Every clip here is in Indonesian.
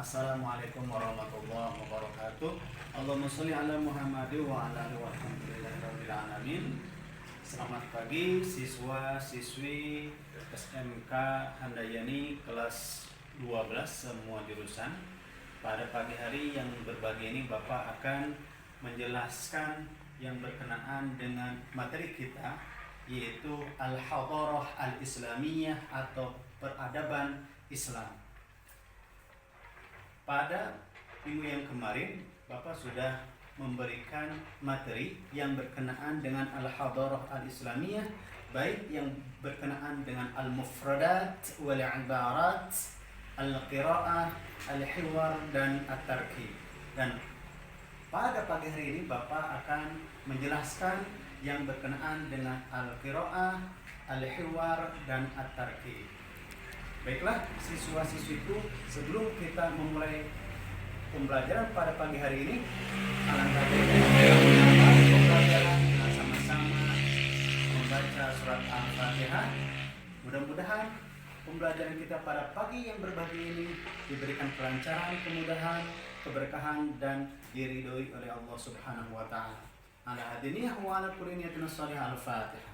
Assalamualaikum warahmatullahi wabarakatuh. Allahumma sholli ala Muhammad wa ala alihi walhamdulillahirabbil alamin. Selamat pagi siswa siswi SMK Handayani kelas 12 semua jurusan. Pada pagi hari yang berbagi ini Bapak akan menjelaskan yang berkenaan dengan materi kita, yaitu Al-Hadarah Al-Islamiyah atau peradaban Islam. Pada minggu yang kemarin Bapak sudah memberikan materi yang berkenaan dengan Al-Hadarah Al-Islamiyah, baik yang berkenaan dengan Al-Mufradat wal-Ibarat, Al-Qira'ah, Al-Hiwar, dan At-Tarkib. Dan pada pagi hari ini Bapak akan menjelaskan yang berkenaan dengan Al-Qira'ah, Al-Hiwar, dan At-Tarkib. Baiklah siswa-siswiku, sebelum kita memulai pembelajaran pada pagi hari ini, alangkah baiknya pembelajaran kita sama-sama membaca surat Al-Fatihah. Mudah-mudahan pembelajaran kita pada pagi yang berbagi ini diberikan kelancaran, kemudahan, keberkahan, dan diridhoi oleh Allah Subhanahu wa taala. Ala hadiniyah wa ala kulli niyatin shalihah. Al-Fatihah.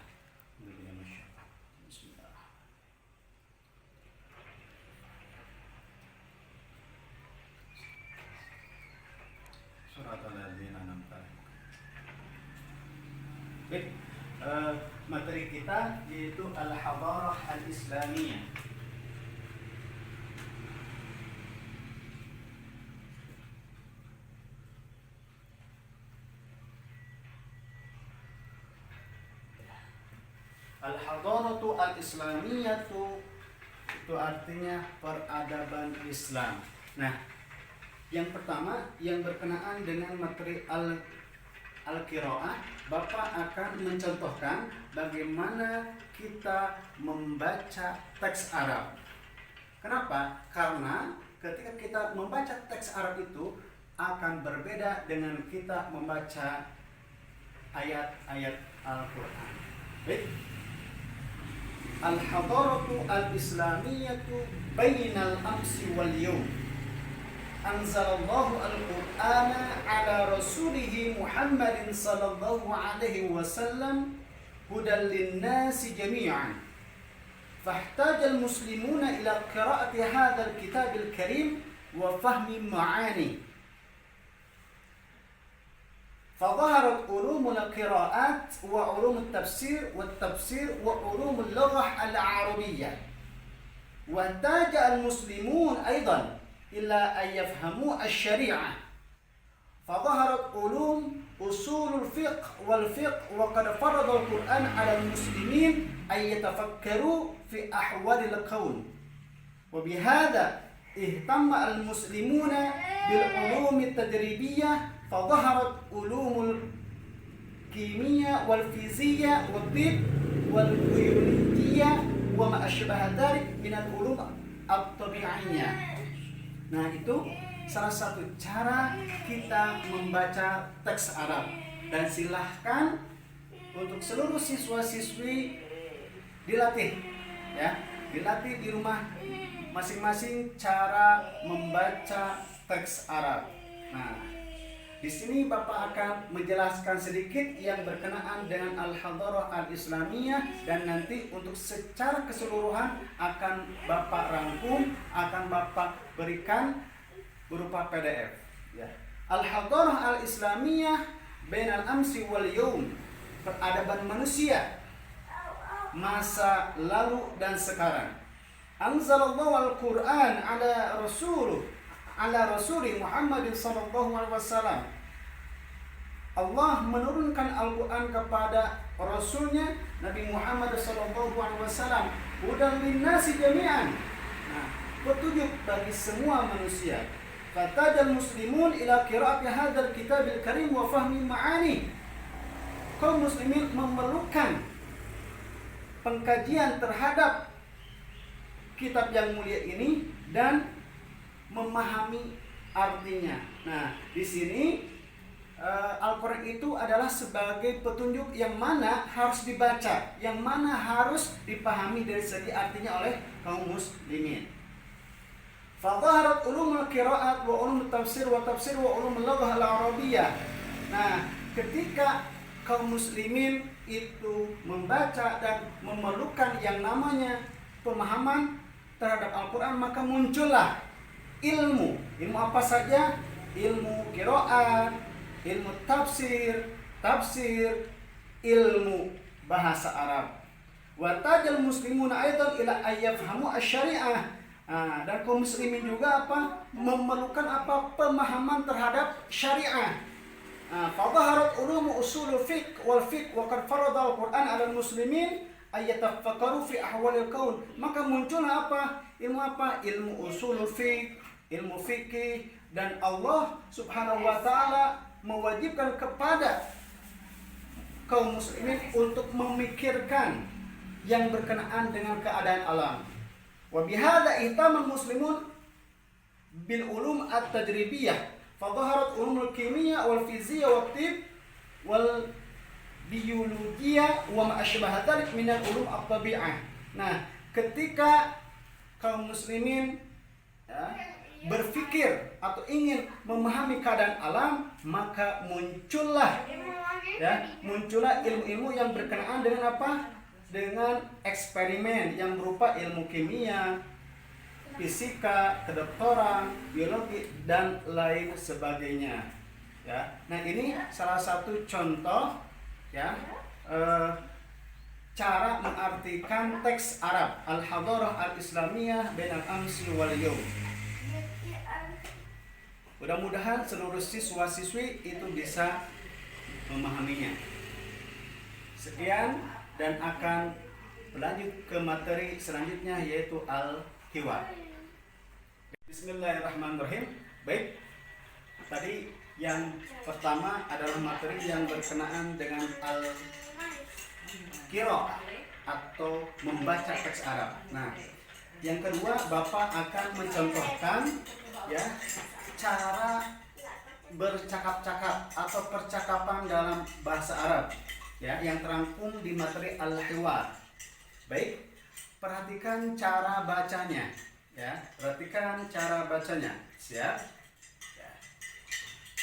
Baik, materi kita yaitu Al-Hadarah Al-Islamiyah. Al-Hadaratu Al-Islamiyah itu artinya peradaban Islam. Nah, yang pertama yang berkenaan dengan materi Al-Qira'ah, Bapak akan mencontohkan bagaimana kita membaca teks Arab. Kenapa? Karena ketika kita membaca teks Arab itu akan berbeda dengan kita membaca ayat-ayat Al-Quran. Baik. Al-Hadaratu Al-Islamiyatu bainal amsi wal yawm. Anzalallahu al-Qur'ana ala rasulihi Muhammadin sallallahu alaihi wasallam hudan linnasi jami'an. Fahtaja al-muslimuna ila qira'ati hadzal kitabil karim wa fahmi ma'ani. فظهرت علوم القراءات وعلوم التفسير والتفسير وعلوم اللغة العربية. واحتاج المسلمون أيضا إلى أن يفهموا الشريعة. فظهرت علوم أصول الفقه والفقه، وقد فرض القرآن على المسلمين أن يتفكروا في أحوال الكون. وبهذا اهتم المسلمون بالعلوم التجريبية، فظهرت علوم الكيمياء والفيزياء والطب والبيولوجيا وما أشبه ذلك من العلوم الطبيعية. Nah, itu salah satu cara kita membaca teks Arab. Dan silahkan untuk seluruh siswa-siswi dilatih, ya, dilatih di rumah masing-masing cara membaca teks Arab. Nah, di sini Bapak akan menjelaskan sedikit yang berkenaan dengan Al-Hadarah Al-Islamiyah, dan nanti untuk secara keseluruhan akan Bapak rangkum, akan Bapak berikan berupa PDF. Ya. Al-Hadarah Al-Islamiyah bainal amsi wal yawm, peradaban manusia masa lalu dan sekarang. Anzalallahu al-Qur'an ala rasuli Muhammadin sallallahu alaihi wasallam. Allah menurunkan Al-Quran kepada Rasulnya Nabi Muhammad sallallahu alaihi wasallam, hudan linnasi jami'an. Nah, petunjuk bagi semua manusia. Fatajal muslimun ila qira'ati hadzal kitabil karim wa fahmi ma'ani. Kaum muslimin memerlukan pengkajian terhadap kitab yang mulia ini dan memahami artinya. Nah, di sini Al-Quran itu adalah sebagai petunjuk yang mana harus dibaca, yang mana harus dipahami dari segi artinya oleh kaum muslimin. Fadhaharat ulumul qiraat wa ulumut tafsir wa ulumul lughah al-arabiyyah. Nah, ketika kaum muslimin itu membaca dan memerlukan yang namanya pemahaman terhadap Al-Quran, maka muncullah ilmu apa saja? Ilmu qiraat, ilmu tafsir, ilmu bahasa Arab. Wa tajal muslimuna aidan ila ayyafhamu asy-syari'ah. Dan kaum muslimin juga memerlukan pemahaman terhadap syariah. Fadhaharat ulumu usulul fiqh wal fiqh wa qad farada al-Qur'an 'ala al-muslimin ay yatafakkaru fi ahwalil kaun. Maka muncullah ilmu usulul fiqh, ilmu fikih, dan Allah Subhanahu wa taala mewajibkan kepada kaum muslimin untuk memikirkan yang berkenaan dengan keadaan alam. Wa bihadza ihtamul muslimun bil ulum at-tajribiyah. Fadhaharat ulumul kimia wal fiziya wat tib wal biologia wa ma asbaha dzalik min al-ulum at-tabi'ah. Nah, ketika kaum muslimin berpikir atau ingin memahami keadaan alam, maka muncullah ilmu-ilmu yang berkenaan dengan dengan eksperimen yang berupa ilmu kimia, fisika, kedokteran, biologi, dan lain sebagainya. Nah, ini salah satu contoh cara mengartikan teks Arab Al-Hadarah Al-Islamiyah bainal amsi wal yawm. Mudah-mudahan seluruh siswa-siswi itu bisa memahaminya. Sekian, dan akan berlanjut ke materi selanjutnya, yaitu al-hiwar. Bismillahirrahmanirrahim. Baik, tadi yang pertama adalah materi yang berkenaan dengan al-qiraah atau membaca teks Arab. Nah, yang kedua Bapak akan mencontohkan cara bercakap-cakap atau percakapan dalam bahasa Arab yang terangkum di materi al-hiwar. Baik, perhatikan cara bacanya. Siap?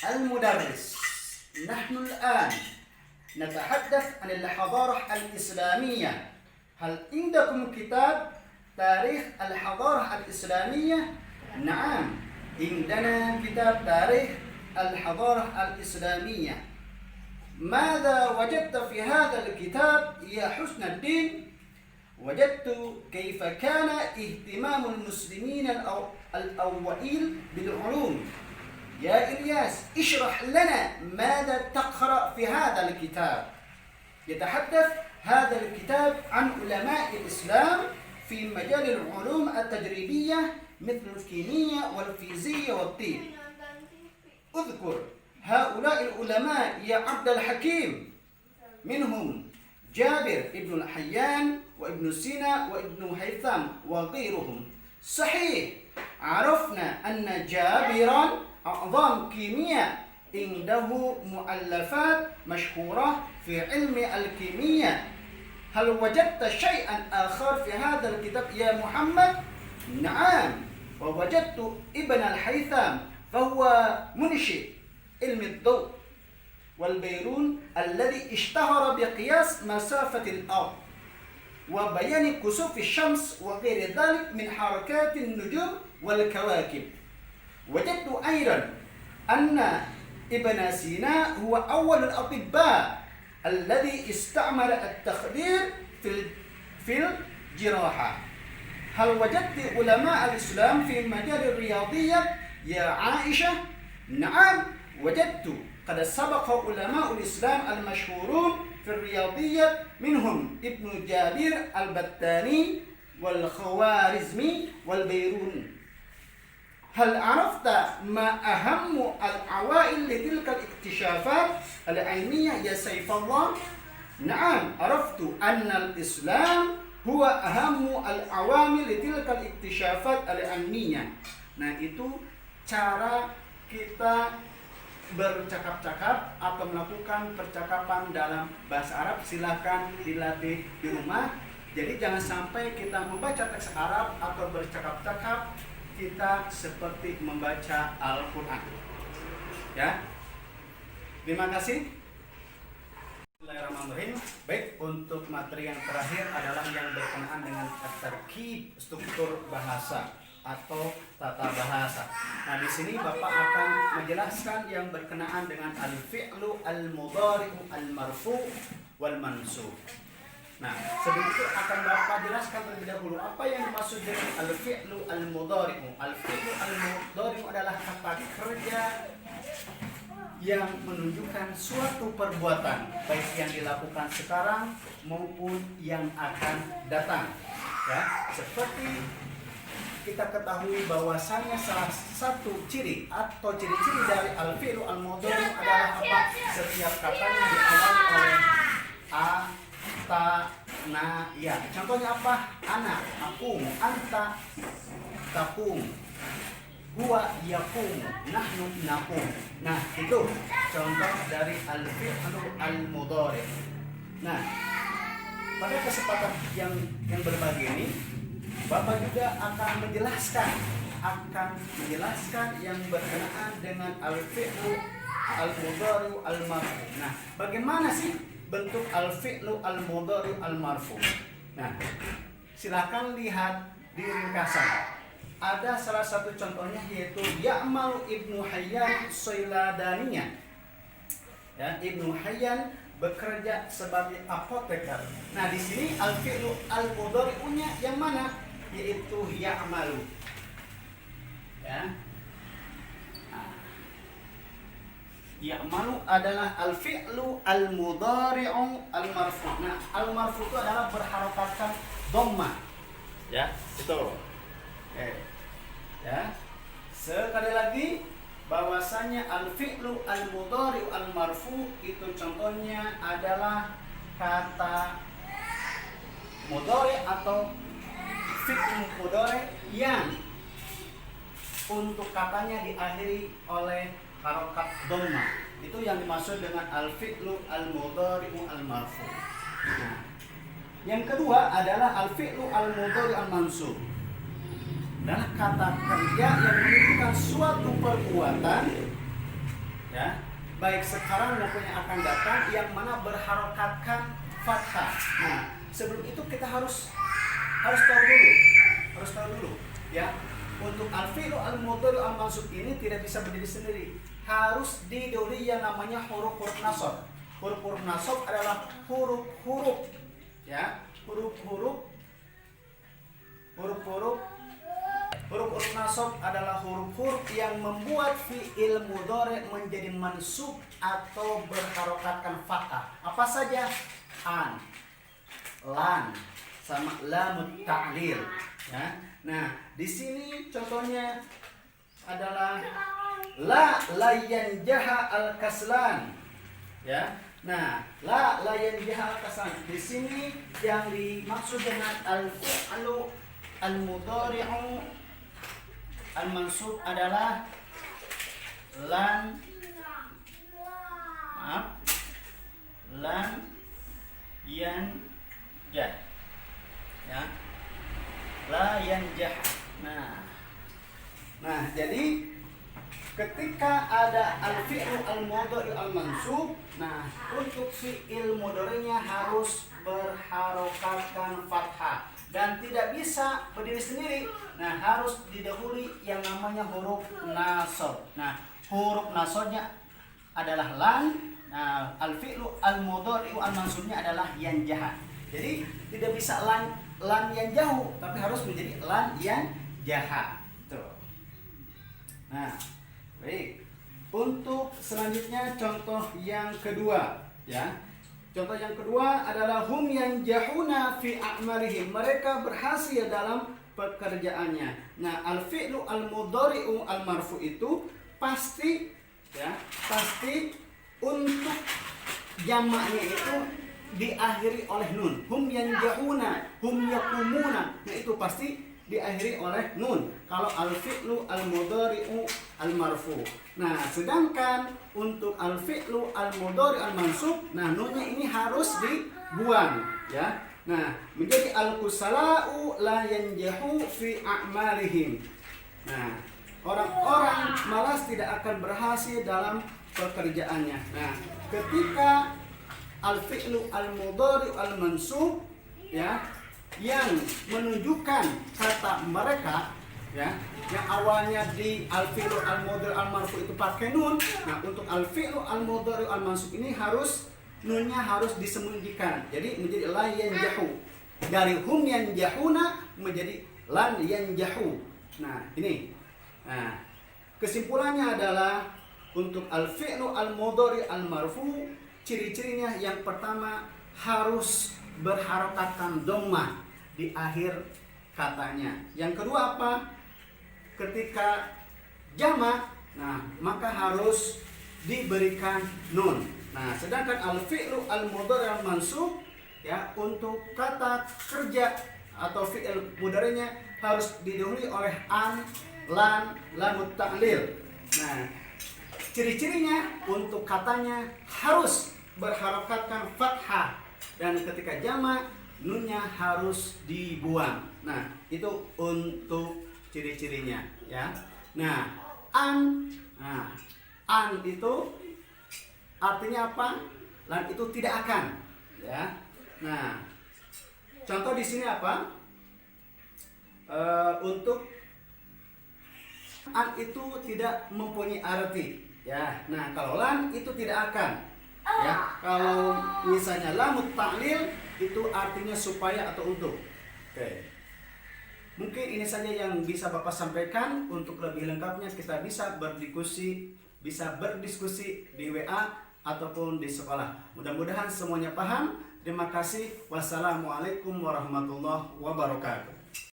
Al-mudarris, nahnu al-an natahaddath 'an al-hadarah al-islamiyah. Hal indakum kitab tarikh al-hadarah al-islamiyah? Na'am, indana kitab tarikh al-hadarah al-islamiyah. ماذا وجدت في هذا الكتاب يا حسن الدين؟ وجدت كيف كان اهتمام المسلمين الأولين بالعلوم. يا إلياس، اشرح لنا ماذا تقرأ في هذا الكتاب. يتحدث هذا الكتاب عن علماء الإسلام في مجال العلوم التجريبية مثل الكيمياء والفيزياء والطب. اذكر هؤلاء العلماء يا عبد الحكيم، منهم جابر ابن الحيان وابن سينا وابن هيثم وغيرهم. صحيح، عرفنا أن جابرا أعظم كيمياء، عنده مؤلفات مشهورة في علم الكيمياء. هل وجدت شيئا آخر في هذا الكتاب يا محمد؟ نعم، ووجدت ابن الهيثم، فهو منشئ علم الضوء والبيرون الذي اشتهر بقياس مسافة الأرض وبيان كسوف الشمس وغير ذلك من حركات النجوم والكواكب. وجدت أيضا أن ابن سينا هو أول الأطباء الذي استعمل التخدير في الجراحة. هل وجدت علماء الإسلام في مجال الرياضية يا عائشة؟ نعم، وجدت قد سبق علماء الإسلام المشهورون في الرياضية، منهم ابن جابر البتاني والخوارزمي والبيرون. هل عرفت ما أهم العوائل لتلك الاكتشافات العلمية يا سيف الله؟ نعم، عرفت أن الإسلام هو أهم العوامل لتلك الاكتشافات العلمية. Nah, itu cara kita bercakap-cakap atau melakukan percakapan dalam bahasa Arab. Silakan dilatih di rumah. Jadi jangan sampai kita membaca teks Arab atau bercakap-cakap kita seperti membaca Al-Quran. Ya, terima kasih. Bismillahirrahmanirrahim. Baik, untuk materi yang terakhir adalah yang berkenaan dengan at-tarkib, struktur bahasa atau tata bahasa. Nah, di sini Bapak akan menjelaskan yang berkenaan dengan al-fi'lu al-mudhari'u al-marfu' wal mansub. Nah, sebelum itu akan Bapak jelaskan terlebih dahulu apa yang dimaksud dengan al-fi'lu al-mudhari'u. Al-fi'lu al-mudhari'u adalah kata kerja yang menunjukkan suatu perbuatan baik yang dilakukan sekarang maupun yang akan datang. Ya, seperti kita ketahui bahwasannya salah satu ciri atau ciri-ciri dari al-fi'lu al-mudhari'u adalah apa? Setiap katanya diawali oleh a, ta, na, ya. Contohnya apa? Ana, akum, anta, takum, huwa, yakum, nahnu, nakum. Nah, itu contoh dari al-fi'lu al-mudhari'. Nah, pada kesempatan yang berbagi ini, Bapak juga akan menjelaskan yang berkenaan dengan al-fi'lu al-mudhari'u al-marfu'. Nah, bagaimana sih bentuk al-fi'lu al-mudhari'u al-marfu'? Nah, silakan lihat di ringkasan. Ada salah satu contohnya yaitu Ya'mal Ibnu Hayyan Soiladaniyah. Ya, Ibnu Hayyan bekerja sebagai apoteker. Nah, di sini al-fi'lu al-mudhari'unya yang mana? Yaitu ya'malu. Ya. Ya'malu adalah al-fi'lu al-mudhari'u al-marfu'. Nah, al-marfu' itu adalah berharokatkan dhamma. Ya, itu. Oke. Ya. Sekali lagi bahwasanya al-fi'lu al-mudhari'u al-marfu' itu contohnya adalah kata mudhari' atau fi'il mudhari' yang untuk katanya diakhiri oleh harokat dhamma. Itu yang dimaksud dengan al-fi'lu al-mudhari'u al-marfu'. Nah, yang kedua adalah al-fi'lu al-mudhari'u al-mansub. Adalah kata kerja yang menunjukkan suatu perbuatan, ya, baik sekarang maupun yang akan datang, yang mana berharokatkan fathah. Nah, sebelum itu kita harus tahu dulu, ya, untuk al-fi'lu al-mudhari'u al-mansub ini tidak bisa berdiri sendiri. Harus didahului yang namanya huruf-huruf nasab. Huruf-huruf nasab adalah huruf-huruf, ya, huruf-huruf nasab adalah huruf-huruf yang membuat fi'il mudhari' menjadi mansub atau berharokatkan fathah. Apa saja? An, lan, sama lamut ta'lil. Ya. Nah, di sini contohnya adalah la yanjaha al-kaslan. Ya. Nah, la yanjaha al-kaslan. Di sini yang dimaksud dengan al-fi'lu al-mudhari'u al-mansub adalah lan yanjah. Ya. La yanjah. Nah, jadi ketika ada al-fi'lu al-mudhari' al-mansub, nah, untuk fi'il mudhari'nya harus berharokatkan fathah dan tidak bisa berdiri sendiri. Nah, harus didahului yang namanya huruf nasab. Nah, huruf nasabnya adalah lan. Nah, al-fi'lu al-mudhari'u al-mansubnya adalah yanjah. Jadi tidak bisa lan yang jauh, tapi harus menjadi lan yang jaha. Tuh. Nah, baik. Untuk selanjutnya contoh yang kedua, ya. Contoh yang kedua adalah hum yanjahuna fi a'malihim. Mereka berhasil dalam pekerjaannya. Nah, al-fi'lu al-mudhari'u al-marfu itu pasti, ya, pasti untuk jamaknya itu diakhiri oleh nun. Hum yanjahuna, hum yakumuna. Nah, itu pasti diakhiri oleh nun kalau al-fi'lu al-mudhari'u al-marfu. Nah, sedangkan untuk al-fi'lu al-mudhari' al-mansub, nah, nunnya ini harus dibuang, ya. Nah, menjadi al-kusala'u la yanjahu fi a'malihim. Nah, orang-orang malas tidak akan berhasil dalam pekerjaannya. Nah, ketika al-fi'lu al-mudhari al-mansub ya, yang menunjukkan kata mereka ya, yang awalnya di al-fi'lu al-mudhari al-marfu itu pakai nun. Nah, untuk al-fi'lu al-mudhari al-mansub ini harus nunnya harus disembunyikan. Jadi menjadi la yanjahu. Dari hum yanjahuna menjadi lan yanjahu. Nah, ini. Nah, kesimpulannya adalah untuk al-fi'lu al-mudhari al-marfu, ciri-cirinya yang pertama harus berharokatan dhammah di akhir katanya. Yang kedua apa? Ketika jamak, nah maka harus diberikan nun. Nah, sedangkan al-fi'lu al-mudhari al-mansub ya, untuk kata kerja atau fi'il mudhari'nya harus didahului oleh an, lan, lamut ta'lil. Nah, ciri-cirinya untuk katanya harus berharokatkan fathah, dan ketika jamak nunnya harus dibuang. Nah, itu untuk ciri-cirinya ya. Nah, an itu artinya apa? Lan itu tidak akan ya. Nah, contoh di sini apa? Untuk an itu tidak mempunyai arti ya. Nah, kalau lan itu tidak akan ya. Kalau misalnya lamut ta'lil itu artinya supaya atau untuk. Oke. Mungkin ini saja yang bisa Bapak sampaikan. Untuk lebih lengkapnya kita bisa berdiskusi di WA ataupun di sekolah. Mudah-mudahan semuanya paham. Terima kasih. Wassalamualaikum warahmatullahi wabarakatuh.